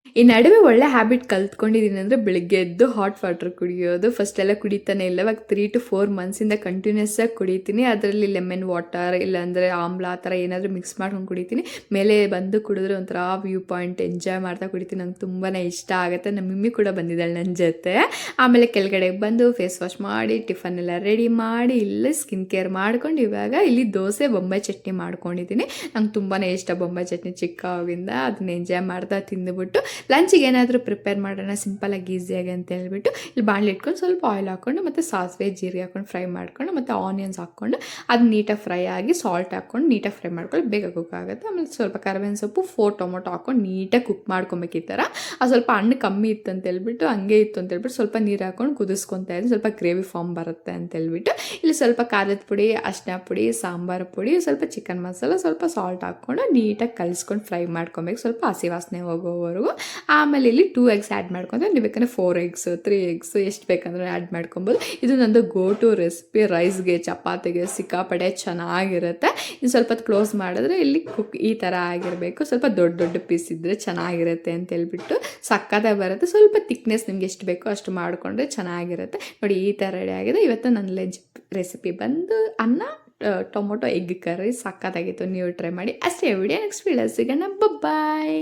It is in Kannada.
ಈ ನಡುವೆ ಒಳ್ಳೆ ಹ್ಯಾಬಿಟ್ ಕಲ್ತ್ಕೊಂಡಿದ್ದೀನಿ ಅಂದರೆ ಬೆಳಿಗ್ಗೆ ಎದ್ದು ಹಾಟ್ ವಾಟರ್ ಕುಡಿಯೋದು. ಫಸ್ಟ್ ಎಲ್ಲ ಕುಡಿತಾನೆ ಇಲ್ಲ, ಇವಾಗ 3 to 4 ಮಂತ್ಸಿಂದ ಕಂಟಿನ್ಯೂಸ್ ಆಗಿ ಕುಡಿತೀನಿ. ಅದರಲ್ಲಿ ಲೆಮನ್ ವಾಟರ್ ಇಲ್ಲಾಂದರೆ ಆಮ್ಲ ಆ ಥರ ಏನಾದರೂ ಮಿಕ್ಸ್ ಮಾಡ್ಕೊಂಡು ಕುಡಿತೀನಿ. ಮೇಲೆ ಬಂದು ಕುಡಿದ್ರೆ ಒಂಥರ ವ್ಯೂ ಪಾಯಿಂಟ್ ಎಂಜಾಯ್ ಮಾಡ್ತಾ ಕುಡಿತೀನಿ. ನಂಗೆ ತುಂಬಾ ಇಷ್ಟ ಆಗುತ್ತೆ. ನಮ್ಮ ಮಮ್ಮಿ ಕೂಡ ಬಂದಿದ್ದಾಳೆ ನನ್ನ ಜೊತೆ. ಆಮೇಲೆ ಕೆಳಗಡೆ ಬಂದು ಫೇಸ್ ವಾಶ್ ಮಾಡಿ ಟಿಫನ್ ಎಲ್ಲ ರೆಡಿ ಮಾಡಿ ಇಲ್ಲಿ ಸ್ಕಿನ್ ಕೇರ್ ಮಾಡ್ಕೊಂಡು ಇವಾಗ ಇಲ್ಲಿ ದೋಸೆ ಬೊಂಬೈ ಚಟ್ನಿ ಮಾಡ್ಕೊಂಡಿದ್ದೀನಿ. ನಂಗೆ ತುಂಬಾ ಇಷ್ಟ ಬೊಂಬೈ ಚಟ್ನಿ ಚಿಕ್ಕವಾಗಿಂದ. ಅದನ್ನ ಎಂಜಾಯ್ ಮಾಡ್ತಾ ತಿಂದುಬಿಟ್ಟು ಲಂಚಿಗೆ ಏನಾದರೂ ಪ್ರಿಪೇರ್ ಮಾಡೋಣ ಸಿಂಪಲಾಗಿ ಈಸಿಯಾಗಿ ಅಂತ ಹೇಳ್ಬಿಟ್ಟು ಇಲ್ಲಿ ಬಾಣಲೆ ಇಟ್ಕೊಂಡು ಸ್ವಲ್ಪ ಆಯಿಲ್ ಹಾಕ್ಕೊಂಡು ಮತ್ತು ಸಾಸಿವೆ ಜೀರಿಗೆ ಹಾಕ್ಕೊಂಡು ಫ್ರೈ ಮಾಡ್ಕೊಂಡು ಮತ್ತು ಆನಿಯನ್ಸ್ ಹಾಕ್ಕೊಂಡು ಅದು ನೀಟಾಗಿ ಫ್ರೈ ಆಗಿ ಸಾಲ್ಟ್ ಹಾಕ್ಕೊಂಡು ನೀಟಾಗಿ ಫ್ರೈ ಮಾಡ್ಕೊಂಡು ಬೇಗ ಕುಕ್ ಆಗುತ್ತೆ. ಆಮೇಲೆ ಸ್ವಲ್ಪ ಕರಿಬೇವಿನ ಸೊಪ್ಪು 4 ಟೊಮೊಟೊ ಹಾಕ್ಕೊಂಡು ನೀಟಾಗಿ ಕುಕ್ ಮಾಡ್ಕೊಬೇಕು. ಈ ಥರ ಅದು ಸ್ವಲ್ಪ ಹಣ್ಣು ಕಮ್ಮಿ ಇತ್ತು ಅಂತ ಹೇಳ್ಬಿಟ್ಟು ಹಂಗೆ ಇತ್ತು ಅಂತ ಹೇಳ್ಬಿಟ್ಟು ಸ್ವಲ್ಪ ನೀರು ಹಾಕ್ಕೊಂಡು ಕುದಿಸ್ಕೊತಾ ಇದ್ದೀನಿ. ಸ್ವಲ್ಪ ಗ್ರೇವಿ ಫಾರ್ಮ್ ಬರುತ್ತೆ ಅಂತ ಹೇಳ್ಬಿಟ್ಟು ಇಲ್ಲಿ ಸ್ವಲ್ಪ ಖಾರದ ಪುಡಿ, ಅರಿಶಿನ ಪುಡಿ, ಸಾಂಬಾರು ಪುಡಿ, ಸ್ವಲ್ಪ ಚಿಕನ್ ಮಸಾಲ, ಸ್ವಲ್ಪ ಸಾಲ್ಟ್ ಹಾಕ್ಕೊಂಡು ನೀಟಾಗಿ ಕಲಿಸ್ಕೊಂಡು ಫ್ರೈ ಮಾಡ್ಕೊಬೇಕು ಸ್ವಲ್ಪ ಹಸಿ ವಾಸನೆ ಹೋಗೋವರೆಗೂ. ಆಮೇಲೆ ಇಲ್ಲಿ 2 eggs ಆ್ಯಡ್ ಮಾಡ್ಕೊತಾರೆ. ನೀವು ಬೇಕಂದರೆ 4 eggs 3 eggs ಎಷ್ಟು ಬೇಕಂದ್ರೆ ಆ್ಯಡ್ ಮಾಡ್ಕೊಬೋದು. ಇದು ನಂದು ಗೋ ಟು ರೆಸಿಪಿ. ರೈಸ್ಗೆ ಚಪಾತಿಗೆ ಸಿಕ್ಕಾಪಡೆ ಚೆನ್ನಾಗಿರುತ್ತೆ. ಇನ್ನು ಸ್ವಲ್ಪ ಹೊತ್ತು ಕ್ಲೋಸ್ ಮಾಡಿದ್ರೆ ಇಲ್ಲಿ ಕುಕ್ ಈ ಥರ ಆಗಿರಬೇಕು. ಸ್ವಲ್ಪ ದೊಡ್ಡ ದೊಡ್ಡ ಪೀಸ್ ಇದ್ದರೆ ಚೆನ್ನಾಗಿರುತ್ತೆ ಅಂತ ಹೇಳ್ಬಿಟ್ಟು ಸಕ್ಕತ್ತಾಗಿ ಬರುತ್ತೆ. ಸ್ವಲ್ಪ ತಿಕ್ನೆಸ್ ನಿಮ್ಗೆ ಎಷ್ಟು ಬೇಕೋ ಅಷ್ಟು ಮಾಡಿಕೊಂಡ್ರೆ ಚೆನ್ನಾಗಿರುತ್ತೆ. ನೋಡಿ ಈ ಥರ ರೆಡಿ ಆಗಿದೆ. ಇವತ್ತು ನನ್ನ ಲಂಚ್ ರೆಸಿಪಿ ಬಂದು ಅನ್ನ ಟೊಮೊಟೊ ಎಗ್ ಕರ್ರಿ ಸಕ್ಕತ್ತಾಗಿತ್ತು. ನೀವು ಟ್ರೈ ಮಾಡಿ. ಅಷ್ಟೇ ವಿಡಿಯೋ ನೆಕ್ಸ್ಟ್ ವಿಡಿಯೋ ಸಿಗೋಣ. ಬಾಯ್.